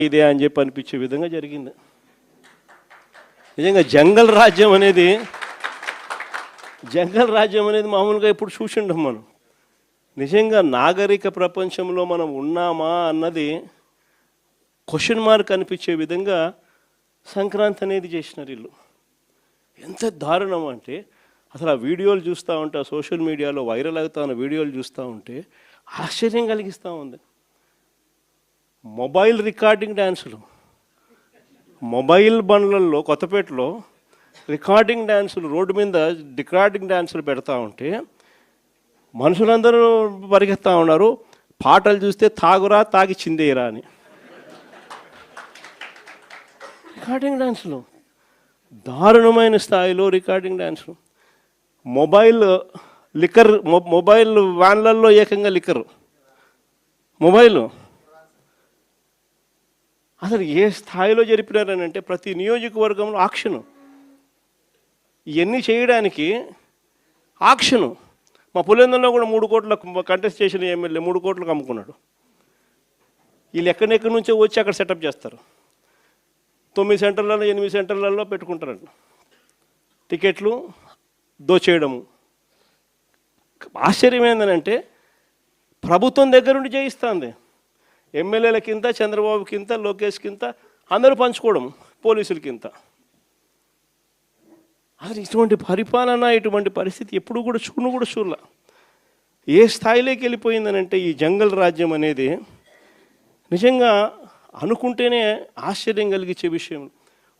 ఇదే అని చెప్పి అనిపించే విధంగా జరిగింది. నిజంగా జంగల్ రాజ్యం అనేది మామూలుగా ఇప్పుడు చూసిండం మనం. నిజంగా నాగరిక ప్రపంచంలో మనం ఉన్నామా అన్నది క్వశ్చన్ మార్క్ అనిపించే విధంగా సంక్రాంతి అనేది చేసినారు వీళ్ళు. ఎంత దారుణం అంటే అసలు ఆ వీడియోలు చూస్తూ ఉంటే, ఆ సోషల్ మీడియాలో వైరల్ అవుతా ఉన్న వీడియోలు చూస్తూ ఉంటే ఆశ్చర్యం కలిగిస్తూ ఉంది. మొబైల్ రికార్డింగ్ డ్యాన్సులు, మొబైల్ బండ్లలో కొత్తపేటలో రికార్డింగ్ డ్యాన్సులు, రోడ్డు మీద రికార్డింగ్ డ్యాన్సులు పెడతా ఉంటే మనుషులందరూ పరిగెత్తా ఉన్నారు. పాటలు చూస్తే తాగురా తాగి చిందేయరా అని. రికార్డింగ్ డ్యాన్సులు, దారుణమైన స్థాయిలో రికార్డింగ్ డ్యాన్సులు. మొబైల్ వ్యాన్లలో ఏకంగా లిక్కర్, మొబైల్ అసలు ఏ స్థాయిలో జరిపినారని అంటే ప్రతి నియోజకవర్గంలో ఆక్షను. ఇవన్నీ చేయడానికి ఆక్షను. మా పులివెందులలో కూడా 3 కోట్ల కంటెస్ట్ చేసిన ఎమ్మెల్యే 3 కోట్లకు అమ్ముకున్నాడు. వీళ్ళు ఎక్కడెక్కడి నుంచో వచ్చి అక్కడ సెటప్ చేస్తారు. 9 సెంటర్లలో 8 సెంటర్లలో పెట్టుకుంటారంట. టికెట్లు దోచేయడము. ఆశ్చర్యం ఏంటంటే ప్రభుత్వం దగ్గర నుండి చేయిస్తుంది. ఎమ్మెల్యేలకింత, చంద్రబాబుకింత, లోకేష్కింత, అందరూ పంచుకోవడం, పోలీసులకింత. అసలు ఇటువంటి పరిపాలన, ఇటువంటి పరిస్థితి ఎప్పుడు కూడా చూడలే. ఏ స్థాయిలోకి వెళ్ళిపోయిందనంటే ఈ జంగల్ రాజ్యం అనేది నిజంగా అనుకుంటేనే ఆశ్చర్యం కలిగించే విషయం.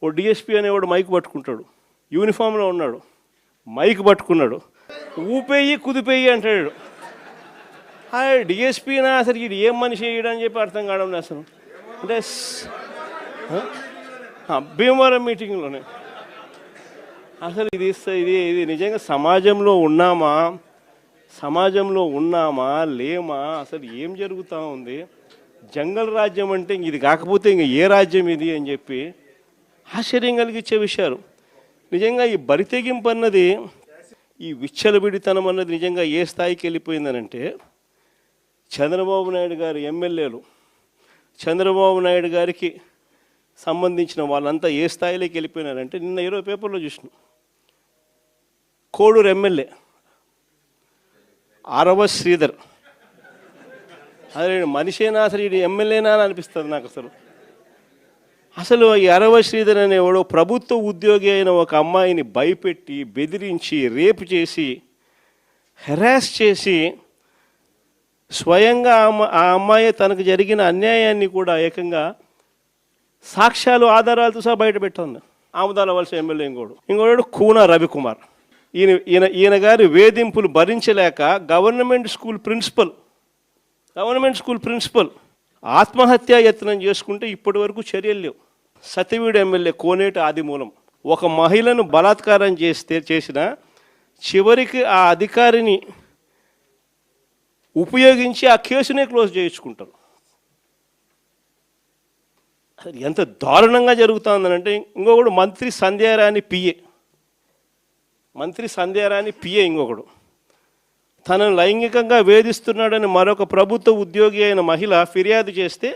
ఓ డిఎస్పీ అనేవాడు మైక్ పట్టుకుంటాడు, యూనిఫామ్లో ఉన్నాడు, మైక్ పట్టుకున్నాడు, ఊపేయి కుదిపేయి అంటాడు. డిఎస్పీనా అసలు ఇది ఏం మనిషి వేయడని చెప్పి అర్థం కావడం అసలు. అంటే భీమవరం మీటింగ్లోనే అసలు ఇది నిజంగా సమాజంలో ఉన్నామా లేమా, అసలు ఏం జరుగుతూ ఉంది? జంగల్ రాజ్యం అంటే ఇది కాకపోతే ఇంక ఏ రాజ్యం ఇది అని చెప్పి ఆశ్చర్యం కలిగించే విషయాలు. నిజంగా ఈ బరితెగింపు అన్నది, ఈ విచ్చలవిడితనం అన్నది నిజంగా ఏ స్థాయికి వెళ్ళిపోయిందనంటే చంద్రబాబు నాయుడు గారి ఎమ్మెల్యేలు, చంద్రబాబు నాయుడు గారికి సంబంధించిన వాళ్ళంతా ఏ స్థాయిలోకి వెళ్ళిపోయినారంటే నిన్న 20 పేపర్లో చూసినాం. కోడూరు ఎమ్మెల్యే ఆరవ శ్రీధర్, అదే మనిషేనా అసలు ఇది ఎమ్మెల్యేనా అని అనిపిస్తుంది నాకు. అసలు ఈ అరవ శ్రీధర్ అనేవాడు ప్రభుత్వ ఉద్యోగి అయిన ఒక అమ్మాయిని భయపెట్టి, బెదిరించి, రేపు చేసి, హెరాస్ చేసి, స్వయంగా ఆ అమ్మాయి తనకు జరిగిన అన్యాయాన్ని కూడా ఏకంగా సాక్ష్యాలు, ఆధారాలతో సహా బయట పెట్టింది. ఆముదాల వలస ఎమ్మెల్యే ఇంకోడు కూన రవికుమార్. ఈయన గారి వేధింపులు భరించలేక గవర్నమెంట్ స్కూల్ ప్రిన్సిపల్ ఆత్మహత్యా యత్నం చేసుకుంటే ఇప్పటి వరకు చర్యలు లేవు. సతివీడు ఎమ్మెల్యే కోనేటి ఆదిమూలం ఒక మహిళను బలాత్కారం చేసిన చివరికి ఆ అధికారిని ఉపయోగించి ఆ కేసునే క్లోజ్ చేయించుకుంటారు. అది ఎంత దారుణంగా జరుగుతుందనంటే ఇంకొకడు మంత్రి సంధ్యారాణి పిఏ ఇంకొకడు తనను లైంగికంగా వేధిస్తున్నాడని మరొక ప్రభుత్వ ఉద్యోగి అయిన మహిళ ఫిర్యాదు చేస్తే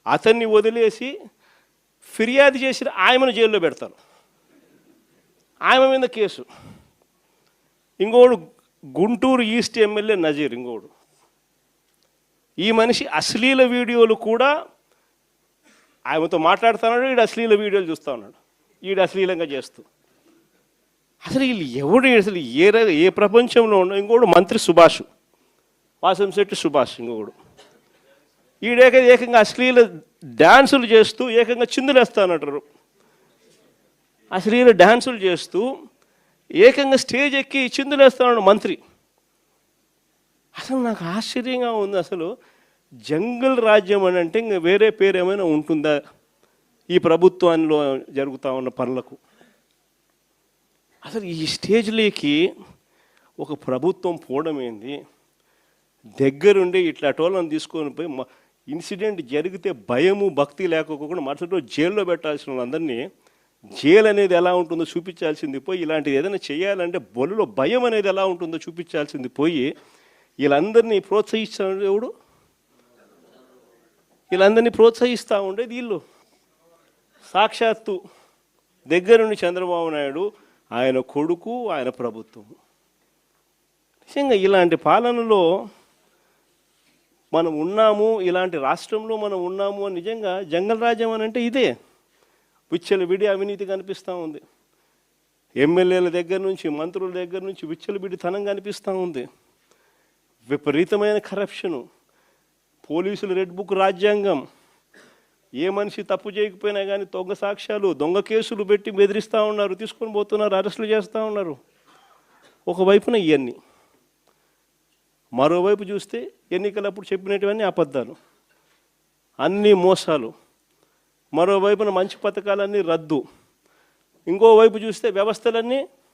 అతన్ని వదిలేసి ఫిర్యాదు చేసిన ఆయమను జైల్లో పెడతారు. ఆయమ మీద కేసు. ఇంకోడు గుంటూరు ఈస్ట్ ఎమ్మెల్యే నజీర్ ఇంకోడు. ఈ మనిషి అశ్లీల వీడియోలు కూడా ఆయనతో మాట్లాడుతున్నాడు, వీడు అశ్లీల వీడియోలు చూస్తూ ఉన్నాడు, వీడు అశ్లీలంగా చేస్తూ. అసలు వీళ్ళు ఎవడు అసలు ఏ ప్రపంచంలో ఉన్న. ఇంకోడు మంత్రి సుభాష్, వాసంశెట్టి సుభాష్ ఇంకొకడు. ఏకంగా అశ్లీల డ్యాన్సులు చేస్తూ ఏకంగా చిందులేస్తానంటారు. అశ్లీల డ్యాన్సులు చేస్తూ ఏకంగా స్టేజ్ ఎక్కి చిందులేస్తాడు మంత్రి. అసలు నాకు ఆశ్చర్యంగా ఉంది. అసలు జంగల్ రాజ్యం అని అంటే ఇంకా వేరే పేరు ఏమైనా ఉంటుందా ఈ ప్రభుత్వంలో జరుగుతూ ఉన్న పనులకు? అసలు ఈ స్టేజ్లోకి ఒక ప్రభుత్వం పోవడం ఏంది? దగ్గరుండి ఇట్లా టోళ్ళని తీసుకొని పోయి ఇన్సిడెంట్ జరిగితే భయము భక్తి లేకపోకుండా మరుసటి రోజు జైల్లో పెట్టాల్సిన వాళ్ళందరినీ జైలు అనేది ఎలా ఉంటుందో చూపించాల్సింది పోయి, ఇలాంటిది ఏదైనా చేయాలంటే బొల్లులో భయం అనేది ఎలా ఉంటుందో చూపించాల్సింది పోయి వీళ్ళందరినీ ప్రోత్సహించాడు ఎవడు? వీళ్ళందరినీ ప్రోత్సహిస్తూ ఉండేది వీళ్ళు. సాక్షాత్తు దగ్గరుండి చంద్రబాబు నాయుడు, ఆయన కొడుకు, ఆయన ప్రభుత్వం. నిజంగా ఇలాంటి పాలనలో మనం ఉన్నాము, ఇలాంటి రాష్ట్రంలో మనం ఉన్నాము అని నిజంగా జంగల్ రాజ్యం అని అంటే ఇదే. విచ్చలవిడి అవినీతి కనిపిస్తూ ఉంది. ఎమ్మెల్యేల దగ్గర నుంచి, మంత్రుల దగ్గర నుంచి విచ్చలవిడితనం కనిపిస్తూ ఉంది. విపరీతమైన కరప్షను, పోలీసులు రెడ్ బుక్ రాజ్యాంగం, ఏ మనిషి తప్పు చేయకపోయినా కానీ దొంగ సాక్ష్యాలు, దొంగ కేసులు పెట్టి బెదిరిస్తూ ఉన్నారు, తీసుకొని పోతున్నారు, అరెస్టులు చేస్తూ ఉన్నారు. ఒకవైపున ఇవన్నీ, మరోవైపు చూస్తే ఎన్నికలప్పుడు చెప్పినటువన్నీ అబద్ధాలు, అన్నీ మోసాలు. మరోవైపున మంచి పథకాలన్నీ రద్దు. ఇంకోవైపు చూస్తే వ్యవస్థలన్నీ